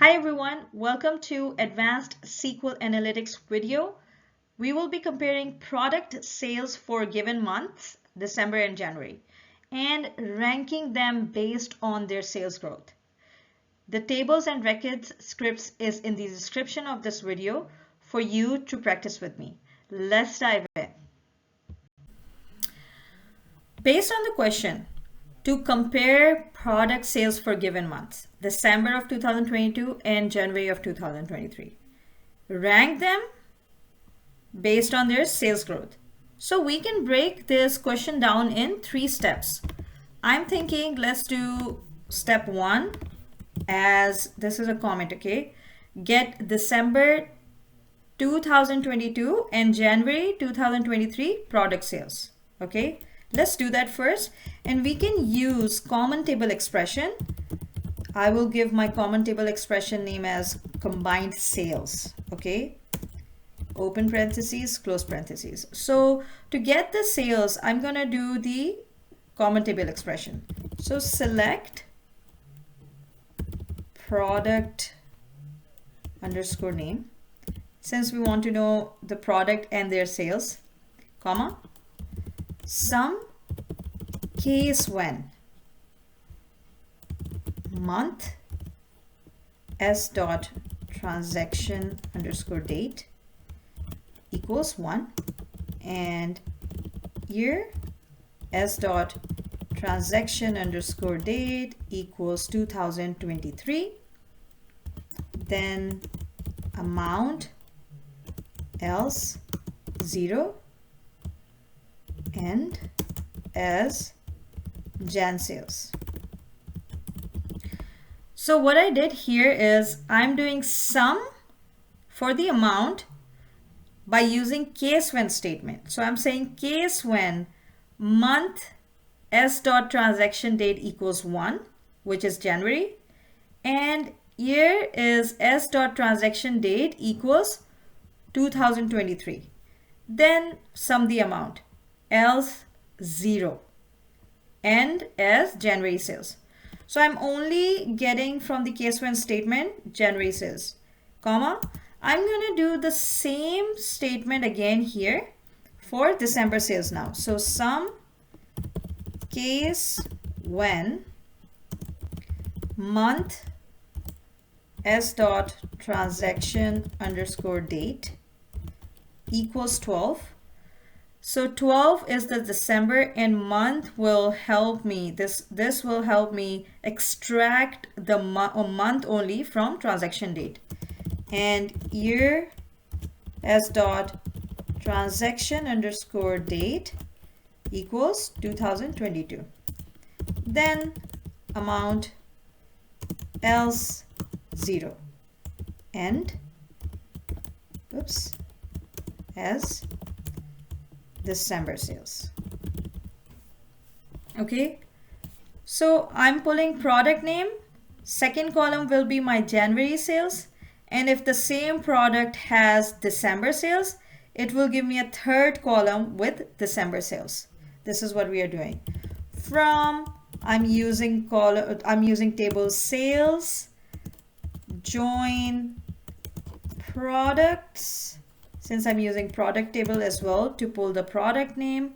Hi everyone, welcome to Advanced SQL Analytics video. We will be comparing product sales for given months, December and January, and ranking them based on their sales growth. The tables and records scripts is in the description of this video for you to practice with me. Let's dive in. Based on the question, to compare product sales for given months, December of 2022 and January of 2023. Rank them based on their sales growth. So we can break this question down in 3 steps. I'm thinking let's do step 1 as this is a comment, okay? Get December 2022 and January 2023 product sales, okay? Let's do that first, and we can use common table expression. I will give my common table expression name as combined sales, okay? Open parentheses, close parentheses. So to get the sales, I'm gonna do the common table expression. So select product underscore name, since we want to know the product and their sales, comma, sum case when month s dot transaction underscore date equals 1 and year s dot transaction underscore date equals 2023, then amount else 0 and as Jan sales. So what I did here is I'm doing sum for the amount by using case when statement. So I'm saying case when month s dot transaction date equals 1, which is January, and year is s dot transaction date equals 2023. Then sum the amount else 0 and as January sales. So I'm only getting from the case when statement January sales, comma, I'm gonna do the same statement again here for December sales now. So sum case when month s dot transaction underscore date equals 12. So 12 is the December, and month will help me, this will help me extract the month only from transaction date, and year s dot transaction underscore date equals 2022. Then amount else 0 and as December sales. Okay, so I'm pulling product name, second column will be my January sales, and if the same product has December sales, it will give me a third column with December sales. This is what we are doing. From I'm using table sales, join products, since I'm using product table as well to pull the product name,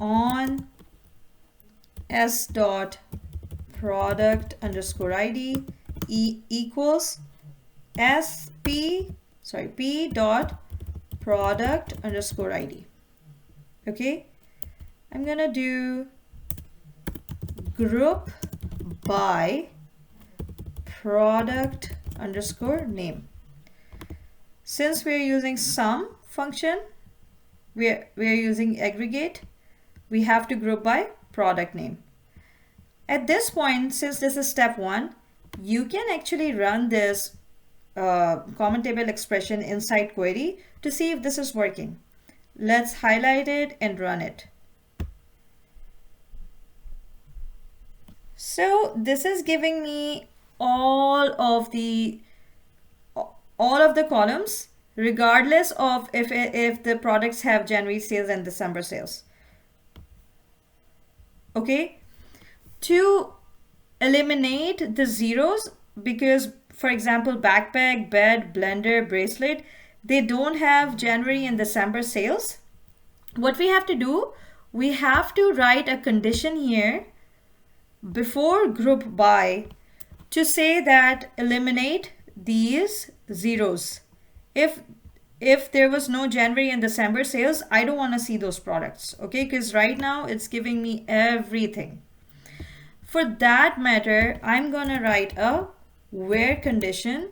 on s dot product underscore id equals p dot product underscore id. Okay, I'm gonna do group by product underscore name. Since we're using sum function, we're using aggregate, we have to group by product name. At this point, since this is step 1, you can actually run this common table expression inside query to see if this is working. Let's highlight it and run it. So this is giving me all of the columns regardless of if the products have January sales and December sales. Okay, to eliminate the zeros, because for example, backpack, bed, blender, bracelet, they don't have January and December sales. What we have to do, we have to write a condition here before group by to say that eliminate these zeros. If there was no January and December sales, I don't want to see those products, okay? Because right now it's giving me everything. For that matter, I'm gonna write a where condition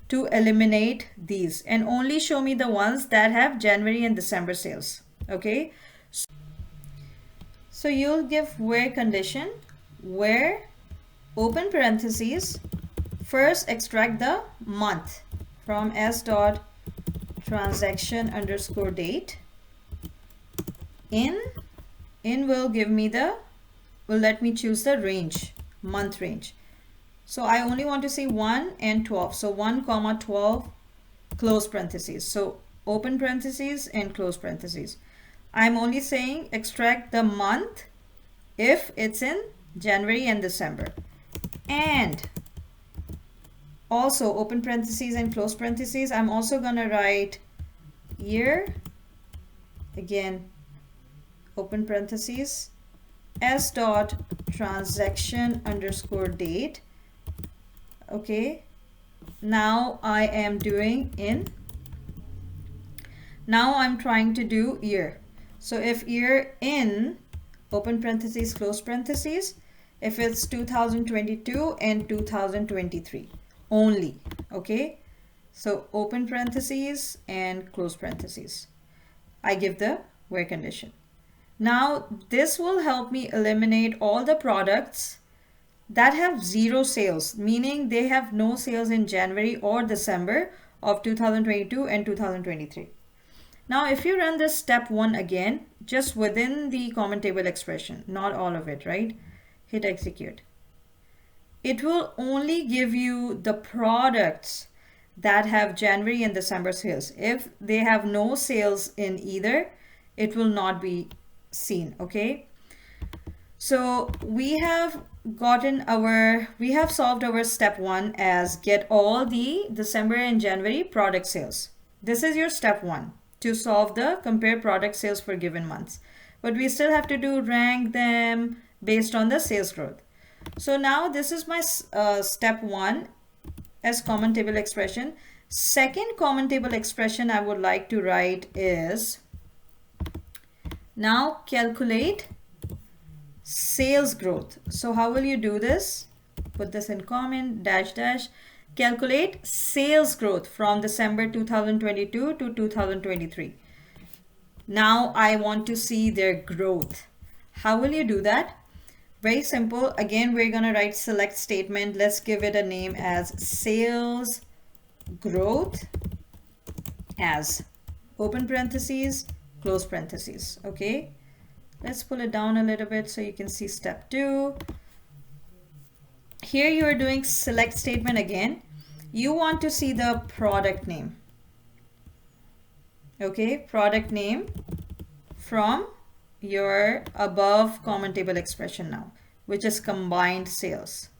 to eliminate these and only show me the ones that have January and December sales, okay? So you'll give where condition, where open parentheses, first extract the month from s dot transaction underscore date. In will give me the, will let me choose the range, month range. So I only want to see 1 and 12. So 1 comma 12 close parentheses. So open parentheses and close parentheses. I'm only saying extract the month if it's in January and December. And also open parentheses and close parentheses, I'm also gonna write year, again open parentheses, s dot transaction underscore date. Okay, now I am doing in, now I'm trying to do year. So if year in open parentheses close parentheses, if it's 2022 and 2023 only, okay? So open parentheses and close parentheses. I give the where condition. Now this will help me eliminate all the products that have zero sales, meaning they have no sales in January or December of 2022 and 2023. Now if you run this step 1 again, just within the common table expression, not all of it, right? Hit execute. It will only give you the products that have January and December sales. If they have no sales in either, it will not be seen, okay? So we have solved our step 1 as get all the December and January product sales. This is your step 1 to solve the compare product sales for given months. But we still have to do rank them based on the sales growth. So now this is my step 1 as common table expression. Second common table expression I would like to write is, now calculate sales growth. So how will you do this? Put this in comment, dash dash, calculate sales growth from December 2022 to 2023. Now I want to see their growth. How will you do that? Very simple. Again, we're going to write select statement. Let's give it a name as sales growth as open parentheses, close parentheses. Okay. Let's pull it down a little bit so you can see step 2. Here you are doing select statement again. You want to see the product name. Okay, product name from your above common table expression now, which is combined sales.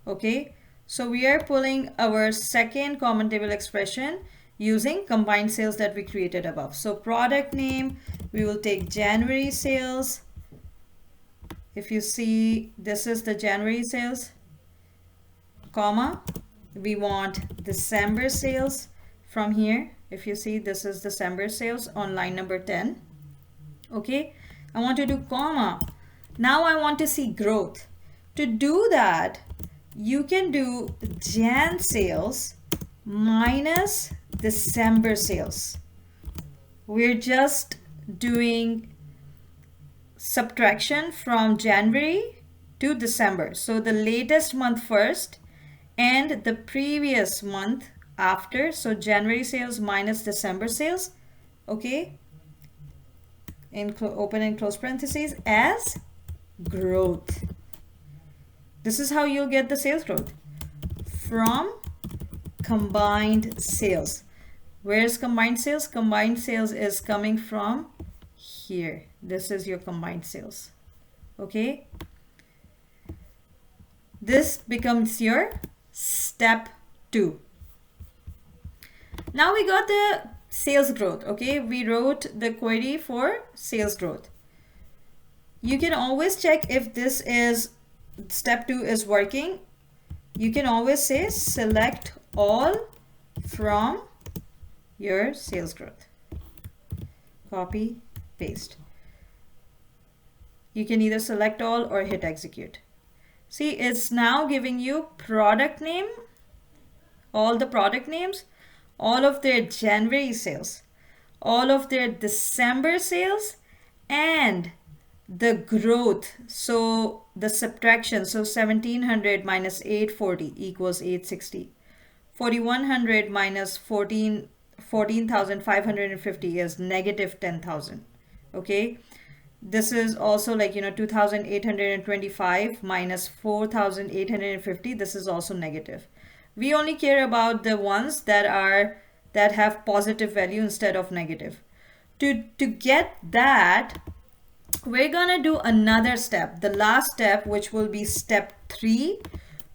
Okay, so we are pulling our second common table expression using combined sales that we created above. So product name, we will take January sales. If you see, this is the January sales, comma, we want December sales from here. If you see, this is December sales on line number 10. Okay, I want to do comma. Now I want to see growth. To do that, you can do Jan sales minus December sales. We're just doing subtraction from January to December. So the latest month first and the previous month after. So January sales minus December sales. Okay. In open and close parentheses as growth. This is how you'll get the sales growth from combined sales. Where's combined sales? Combined sales is coming from here. This is your combined sales. Okay. This becomes your step 2. Now we got the sales growth. Okay, we wrote the query for sales growth. You can always check if this is step 2 is working. You can always say select all from your sales growth. Copy, paste. You can either select all or hit execute. See, it's now giving you product name, all the product names, all of their January sales, all of their December sales, and the growth. So the subtraction, so 1700 minus 840 equals 860. 4100 minus 14,550 is negative 10,000. Okay, this is also like, 2,825 minus 4,850. This is also negative. We only care about the ones that have positive value instead of negative. To get that, we're gonna do another step, the last step, which will be step 3,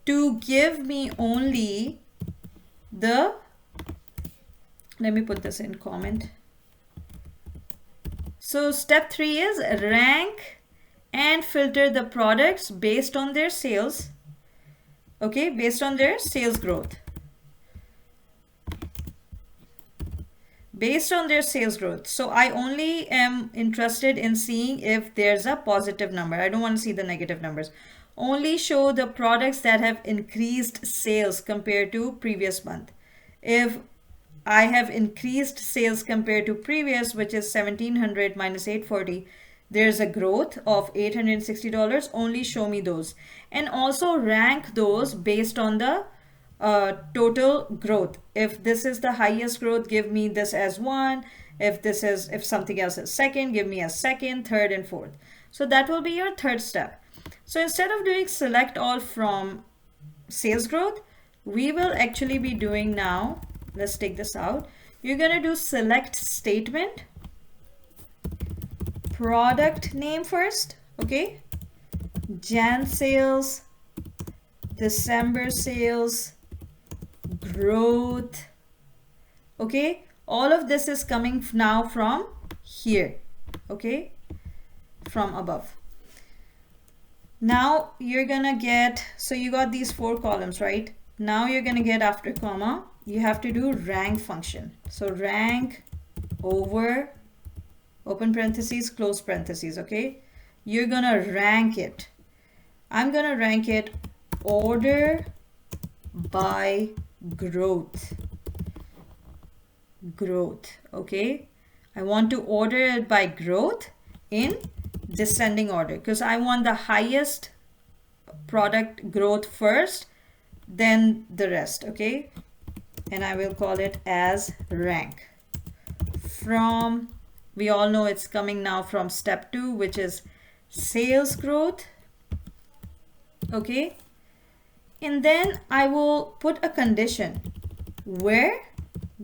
to give me only the, let me put this in comment. So step 3 is rank and filter the products based on their sales. Okay, based on their sales growth. Based on their sales growth. So I only am interested in seeing if there's a positive number. I don't want to see the negative numbers. Only show the products that have increased sales compared to previous month. If I have increased sales compared to previous, which is 1700 minus 840, there's a growth of $860. Only show me those. And also rank those based on the total growth. If this is the highest growth, give me this as 1. If something else is second, give me a second, third, and fourth. So that will be your third step. So instead of doing select all from sales growth, we will actually be doing now, let's take this out. You're going to do select statement, product name first, okay? Jan sales, December sales, growth, okay? All of this is coming now from here, okay? From above. Now you're gonna get, so you got these 4 columns, right? Now you're gonna get after comma, you have to do rank function. So rank over, open parentheses, close parentheses, okay? You're gonna rank it. I'm gonna rank it order by growth. Okay? I want to order it by growth in descending order because I want the highest product growth first, then the rest, okay? And I will call it as rank. From, we all know it's coming now from step 2, which is sales growth, okay? And then I will put a condition where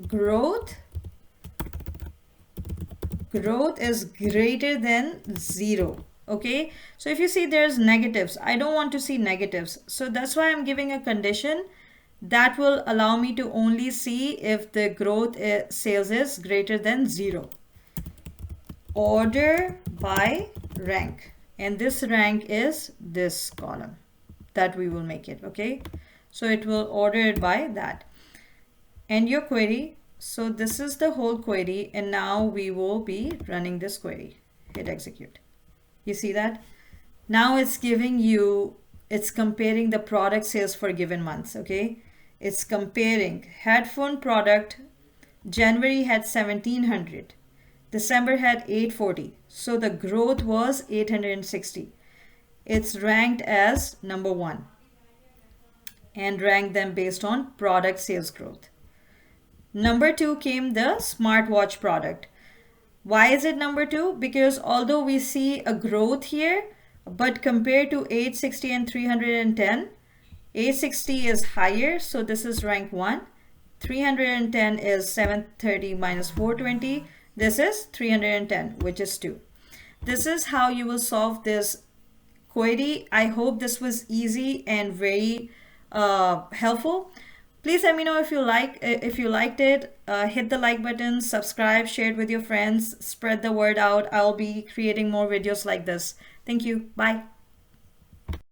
growth is greater than 0. Okay, so if you see there's negatives, I don't want to see negatives. So that's why I'm giving a condition that will allow me to only see if the growth sales is greater than 0. Order by rank. And this rank is this column that we will make it, okay? So it will order it by that. And your query, so this is the whole query, and now we will be running this query. Hit execute. You see that? Now it's giving you, it's comparing the product sales for given months, okay? It's comparing headphone product, January had 1700, December had 840. So the growth was 860. It's ranked as number 1 and ranked them based on product sales growth. Number 2 came the smartwatch product. Why is it number 2? Because although we see a growth here, but compared to 860 and 310, 860 is higher, so this is rank 1. 310 is 730 minus 420. This is 310, which is 2. This is how you will solve this query. I hope this was easy and very helpful. Please let me know if you liked it. Hit the like button, subscribe, share it with your friends, spread the word out. I'll be creating more videos like this. Thank you. Bye.